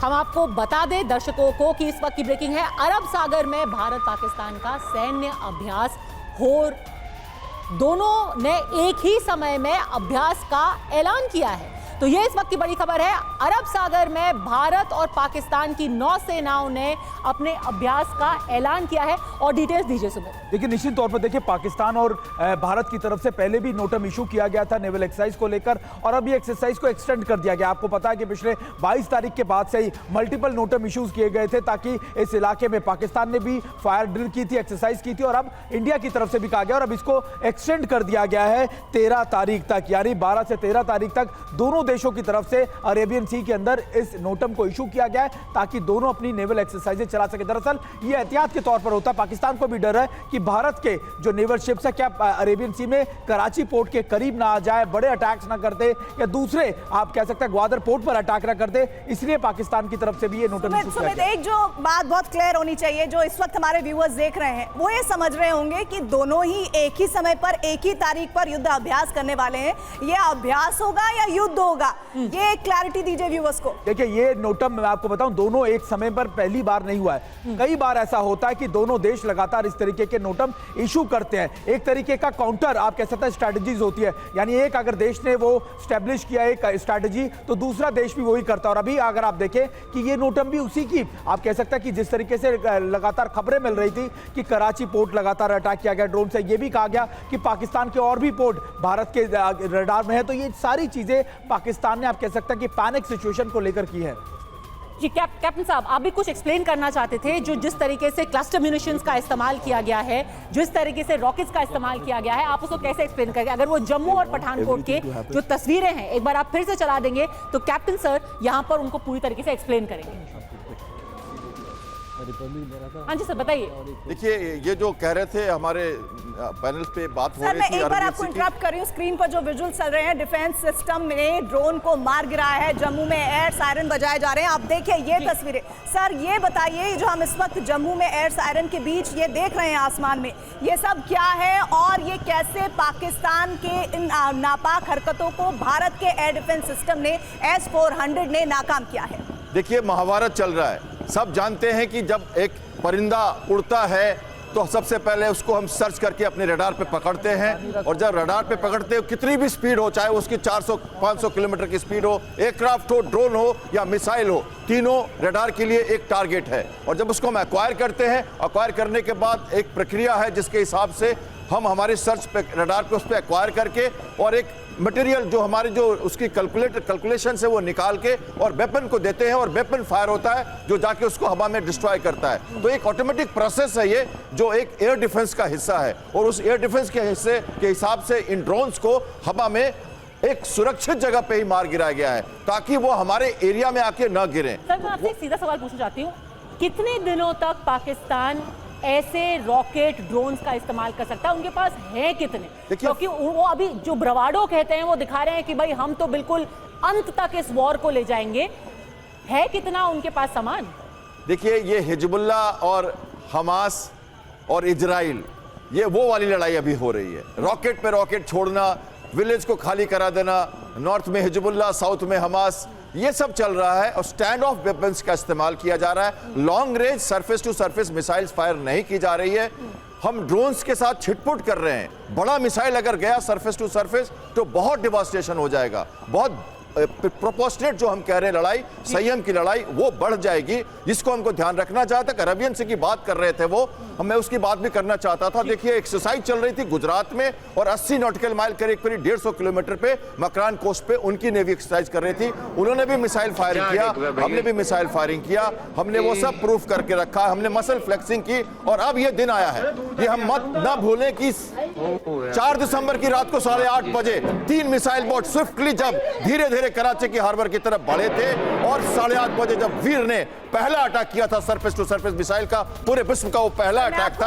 हम आपको बता दें दर्शकों को कि इस वक्त की ब्रेकिंग है। अरब सागर में भारत पाकिस्तान का सैन्य अभ्यास दोनों ने एक ही समय में अभ्यास का ऐलान किया है। तो ये इस वक्त की बड़ी खबर है। अरब सागर में भारत और पाकिस्तान की नौसेनाओं ने अपने अभ्यास का ऐलान किया है। और डिटेल्स दीजिए सुमित। देखिए, निश्चित तौर पर देखिए, पाकिस्तान और भारत की तरफ से पहले भी नोटम इशू किया गया था नेवल एक्सरसाइज को लेकर, और अब ये एक्सरसाइज को एक्सटेंड कर दिया गया। आपको पता है कि पिछले 22 तारीख के बाद से ही मल्टीपल नोटम इश्यूज किए गए थे, ताकि इस इलाके में पाकिस्तान ने भी फायर ड्रिल की थी, एक्सरसाइज की थी, और अब इंडिया की तरफ से भी कहा गया, और अब इसको एक्सटेंड कर दिया गया है 13 तारीख तक, यानी 12 से 13 तारीख तक दोनों देशों की तरफ से अरेबियन सी के अंदर इस नोटम को इशू किया गया है, ताकि दोनों अपनी नेवल एक्सरसाइजें चला सके। दरअसल ये एहतियात के तौर पर होता है। पाकिस्तान को भी डर है कि भारत के जो नेवल शिप्स है क्या अरेबियन सी में कराची पोर्ट के करीब ना आ जाए, बड़े अटैक्स ना करते, या दूसरे आप कह सकते हैं ग्वादर पोर्ट पर अटैक ना करते, इसलिए पाकिस्तान की तरफ से भी ये नोटम इशू किया गया। एक जो बात बहुत क्लियर होनी चाहिए, जो इस वक्त हमारे व्यूअर्स देख रहे हैं, वो ये समझ रहे होंगे कि दोनों ही एक ही समय पर एक ही तारीख पर युद्ध अभ्यास करने वाले हैं। ये अभ्यास होगा या युद्ध होगा, ये क्लैरिटी दीजिए व्यूअर्स को। देखिए, ये नोटम मैं आपको बताऊं, दोनों एक समय पर पहली बार नहीं हुआ है। कई बार ऐसा होता है कि दोनों देश लगातार इस तरीके के नोटम इशू करते हैं। एक तरीके का काउंटर आप कह सकते हैं स्ट्रैटेजीज होती है, यानी एक अगर देश ने वो स्टैब्लिश किया एक स्ट्रैटेजी, तो दूसरा देश भी वही करता है। और अभी अगर आप देखें कि ये नोटम भी उसी की आप कह सकते हैं कि जिस तरीके से लगातार खबरें मिल रही थी कि कराची पोर्ट लगातार अटैक किया गया ड्रोन से, ये भी कहा गया कि पाकिस्तान के और भी पोर्ट भारत के रडार में है। तो ये सारी चीजें पाकिस्तान ने आप कह सकते हैं कि पैनिक सिचुएशन को लेकर की है। जी कैप्टन साहब, आप भी कुछ एक्सप्लेन करना चाहते थे। जो जिस तरीके से क्लस्टर म्यूनिशंस का इस्तेमाल किया गया है, जिस तरीके से रॉकेट्स का इस्तेमाल किया गया है, आप उसको कैसे एक्सप्लेन करेंगे? अगर वो जम्मू और पठानकोट के जो तस्वीरें हैं एक बार आप फिर से चला देंगे तो कैप्टन सर यहां पर उनको पूरी तरीके से एक्सप्लेन करेंगे। हाँ जी सर, बताइए। देखिए, ये जो कह रहे थे हमारे पैनल पे बात हो रही थी, मैं एक बार आपको इंटरप्ट कर रही हूँ। स्क्रीन पर जो विजुअल चल रहे हैं, डिफेंस सिस्टम ने ड्रोन को मार गिराया है, जम्मू में एयर सायरन बजाए जा रहे हैं। आप देखिए ये तस्वीरें। सर ये बताइए, जो हम इस वक्त जम्मू में एयर सायरन के बीच ये देख रहे हैं आसमान में, ये सब क्या है और ये कैसे पाकिस्तान के इन नापाक हरकतों को भारत के एयर डिफेंस सिस्टम ने S-400 ने नाकाम किया है? देखिए, महाभारत चल रहा है। सब जानते हैं कि जब एक परिंदा उड़ता है तो सबसे पहले उसको हम सर्च करके अपने रडार पे पकड़ते हैं, और जब रडार पे पकड़ते हो कितनी भी स्पीड हो, चाहे उसकी 400-500 किलोमीटर की स्पीड हो, एयरक्राफ्ट हो, ड्रोन हो या मिसाइल हो, तीनों रडार के लिए एक टारगेट है। और जब उसको हम एक्वायर करते हैं, एक्वायर करने के बाद एक प्रक्रिया है जिसके हिसाब से हम हमारे सर्च पे रडार पे उस पर एक्वायर करके और एक मटेरियल जो हमारे जो उसकी कैलकुलेशन से वो निकाल के और वेपन को देते हैं, और वेपन फायर होता है जो जाके उसको हवा में डिस्ट्रॉय करता है। तो एक ऑटोमेटिक प्रोसेस है ये, जो एक एयर डिफेंस का हिस्सा है, और उस एयर डिफेंस के हिस्से के हिसाब से इन ड्रोन्स को हवा में एक सुरक्षित जगह पे ही मार गिराया गया है, ताकि वो हमारे एरिया में आके न गिरे। सर मैं आपसे एक सीधा सवाल पूछना चाहती हूँ, कितने दिनों तक पाकिस्तान ऐसे रॉकेट ड्रोन्स का इस्तेमाल कर सकता है? उनके पास है कितने? क्योंकि वो अभी जो ब्रवाडो कहते हैं वो दिखा रहे हैं कि भाई हम तो बिल्कुल अंत तक इस वॉर को ले जाएंगे। है कितना उनके पास सामान? देखिए, ये हिजबुल्ला और हमास और इजराइल, ये वो वाली लड़ाई अभी हो रही है। रॉकेट पे रॉकेट छोड़ना, विलेज को खाली करा देना, नॉर्थ में हिजबुल्ला, साउथ में हमास, ये सब चल रहा है। और स्टैंड ऑफ वेपन्स का इस्तेमाल किया जा रहा है। Long range surface to surface missiles fire नहीं की जा रही है। हम ड्रोन्स के साथ छिटपुट कर रहे हैं। बड़ा मिसाइल अगर गया सरफेस टू सरफेस तो बहुत डिवास्टेशन हो जाएगा, बहुत प्रोपोर्शनेट जो हम कह रहे हैं लड़ाई, संयम की लड़ाई, वो बढ़ जाएगी, जिसको हमको ध्यान रखना चाहता। अरेबियन सी की बात कर रहे थे वो, मैं उसकी बात भी करना चाहता था। देखिए, एक्सरसाइज चल रही थी गुजरात में, और 80 नॉटिकल माइल करीब 150 किलोमीटर पे मकरान कोस्ट पे उनकी नेवी एक्सरसाइज कर रही थी। उन्होंने भी मिसाइल फायरिंग किया, हमने भी मिसाइल फायरिंग किया, हमने वो सब प्रूफ करके रखा, हमने मसल फ्लेक्सिंग की। और अब ये दिन आया है कि हम मत ना भूलें कि 4 दिसंबर की रात को 8:30 बजे 3 मिसाइल बोट स्विफ्टली जब धीरे धीरे कराची के हार्बर की तरफ बढ़े थे, और 8:30 बजे जब वीर ने पहला अटैक किया था सरफेस टू सरफेस मिसाइल का, पूरे विश्व का वो पहला अटैक था।